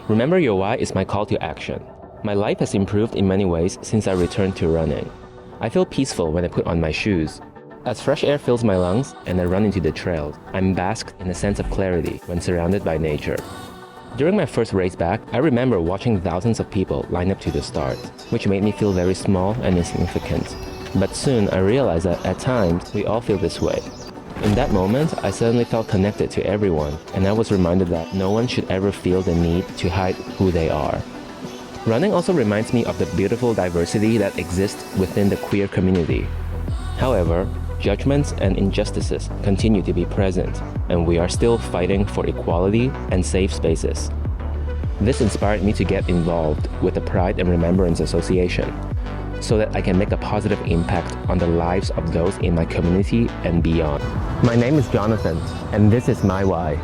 Remember your why is my call to action. My life has improved in many ways since I returned to running. I feel peaceful when I put on my shoes. As fresh air fills my lungs and I run into the trails, I'm basked in a sense of clarity when surrounded by nature. During my first race back, I remember watching thousands of people line up to the start, which made me feel very small and insignificant. But soon I realized that at times, we all feel this way. In that moment, I suddenly felt connected to everyone, and I was reminded that no one should ever feel the need to hide who they are. Running also reminds me of the beautiful diversity that exists within the queer community. However, judgments and injustices continue to be present, and we are still fighting for equality and safe spaces. This inspired me to get involved with the Pride and Remembrance Association, so that I can make a positive impact on the lives of those in my community and beyond. My name is Jonathan, and this is my why.